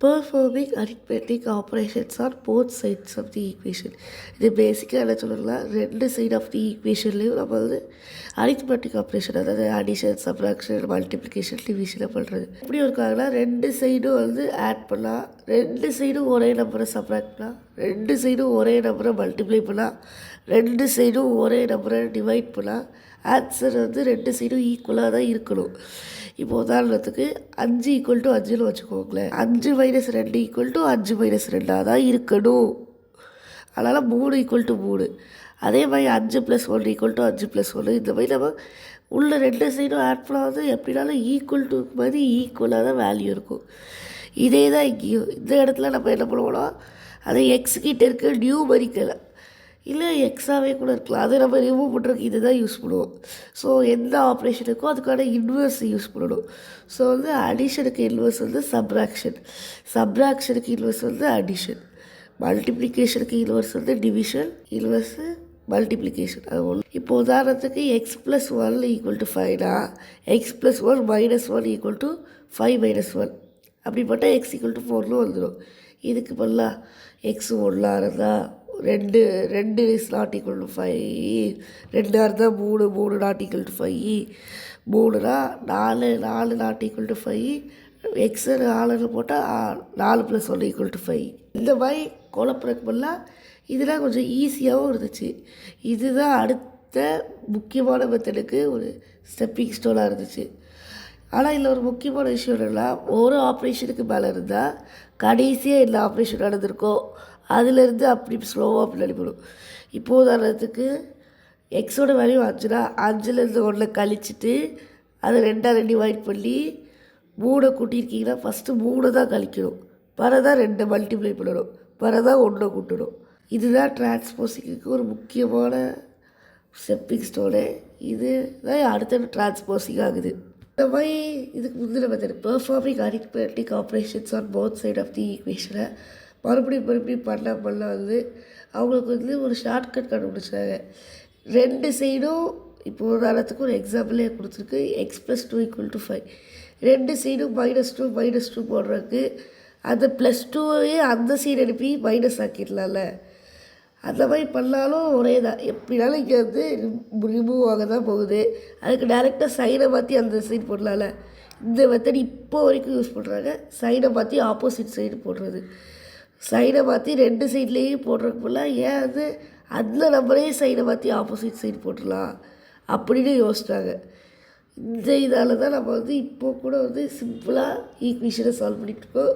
Performing arithmetic operations on both sides of the equation. இது பேசிக்காக என்ன சொல்லலாம், ரெண்டு சைட் ஆஃப் தி ஈக்குவேஷன்லேயும் நம்ம வந்து அரித்மெட்டிக் ஆப்ரேஷன், அதாவது அடிஷன், சப்ராக்ஷன், மல்டிப்ளிகேஷன், டிவிஷனை பண்ணுறது. எப்படி இருக்காங்கன்னா, ரெண்டு சைடும் வந்து ஆட் பண்ணலாம், ரெண்டு சைடும் ஒரே நம்பரை சப்ராக்ட் பண்ணலாம், ரெண்டு சைடும் ஒரே நம்பரை மல்டிப்ளை பண்ணலாம், ரெண்டு சைடும் ஒரே நம்பரை டிவைட் பண்ணலாம். ஆன்சர் வந்து ரெண்டு சைடும் ஈக்குவலாக தான் இருக்கணும். இப்போ உதாரணத்துக்கு 5 = 5ன்னு வச்சுக்கோங்களேன். 5 - 2 = 5 - 2 தான் இருக்கணும். அதனால் 3 = 3. அதே மாதிரி 5 + 1 = 5 + 1. இந்த மாதிரி நம்ம உள்ள ரெண்டு சைடும் ஆட் பண்ணாவது எப்படினாலும் ஈக்குவல் டு மாதிரி ஈக்குவலாக தான் வேல்யூ இருக்கும். இதே தான் இங்கேயும். இந்த இடத்துல நம்ம என்ன பண்ணுவோம்னா, அதை எக்ஸ்கிட்ட இருக்க நியூமரிக்கலை இல்லை எக்ஸாவே கூட இருக்கலாம், அதை நம்ம ரிமூவ் பண்ணுறதுக்கு இது தான் யூஸ் பண்ணுவோம். ஸோ எந்த ஆப்ரேஷனுக்கோ அதுக்கான இன்வெர்ஸ் யூஸ் பண்ணணும். ஸோ வந்து அடிஷனுக்கு இன்வெர்ஸ் வந்து சப்ராக்ஷன், சப்ராக்ஷனுக்கு இன்வெர்ஸ் வந்து அடிஷன், மல்டிப்ளிகேஷனுக்கு இன்வெர்ஸ் வந்து டிவிஷன், இன்வெர்ஸு மல்டிப்ளிகேஷன். அது ஒன்று. இப்போ உதாரணத்துக்கு x + 1 = 5னா x + 1 - 1 = 5 - 1. அப்படி போட்டால் x = 4ன்னு வந்துடும். இதுக்கு பதிலாக x 1 இருந்தால் 2 is not equal to 5, 2 இருந்தால் 3, 3 not equal to 5, 3னா 4, 4 not equal to 5, x 4ன்னு போட்டால் 4 + 1 = 5. இந்த மாதிரி குழப்பறதுக்கு பதிலாக இதெல்லாம் கொஞ்சம் ஈஸியாகவும் இருந்துச்சு. இதுதான் அடுத்த முக்கியமான மெத்தடுக்கு ஒரு ஸ்டெப்பிங் ஸ்டோனாக இருந்துச்சு. ஆனால் இதில் ஒரு முக்கியமான விஷயம் என்னென்னா, ஒரு ஆப்ரேஷனுக்கு மேலே இருந்தால் கடைசியாக என்ன ஆப்ரேஷன் நடந்திருக்கோ அதுலேருந்து அப்படி ஸ்லோவாக பின்னாடி போடும். இப்போது உதாரணத்துக்கு எக்ஸோட வேல்யூ 5னா 5லேருந்து 1 கழிச்சிட்டு அதை 2ஆல் டிவைட் பண்ணி 3 கூட்டியிருக்கீங்கன்னா ஃபஸ்ட்டு 3 தான் கழிக்கணும், பிறதான் 2 மல்டிப்ளை பண்ணணும், பிறதான் 1 கூட்டணும். இதுதான் டிரான்ஸ்போசிங்க்கு ஒரு முக்கியமான ஸ்டெப்பிங் ஸ்டோனு. இது தான் அடுத்த டிரான்ஸ்போசிங் ஆகுது. இந்த மாதிரி இதுக்கு முந்தின method performing arithmetic operations on both side of the ஈக்குவேஷனை மறுபடியும் பண்ண வந்து அவங்களுக்கு வந்து ஒரு ஷார்ட்கட் கண்டுபிடிச்சாங்க. ரெண்டு சைடும் இப்போ உதாரணத்துக்கு ஒரு எக்ஸாம்பிளே கொடுத்துருக்கு. x + 2 = 5. ரெண்டு சைடும் -2 -2 போடுறதுக்கு அந்த +2வையே அந்த சைடு அனுப்பி மைனஸ் ஆக்கிடலாம்ல. அந்த மாதிரி பண்ணாலும் ஒரே தான், எப்படினாலும் இங்கே வந்து ரிமூவ் ஆக தான் போகுது. அதுக்கு டேரெக்டாக சைனை மாற்றி அந்த சைடு போடலாம்ல. இந்த மெத்தட் இப்போ வரைக்கும் யூஸ் பண்ணுறாங்க. சைனை மாற்றி ஆப்போசிட் சைடு போடுறது, சைனை மாற்றி ரெண்டு சைட்லேயும் போடுறதுக்கு போல் ஏன் வந்து அந்த நம்பரே சைனை மாற்றி ஆப்போசிட் சைடு போட்டுடலாம் அப்படின்னு யோசிச்சாங்க. இந்த இதால் தான் நம்ம வந்து இப்போ கூட வந்து சிம்பிளாக ஈக்குவேஷனை சால்வ் பண்ணிகிட்ருக்கோம்.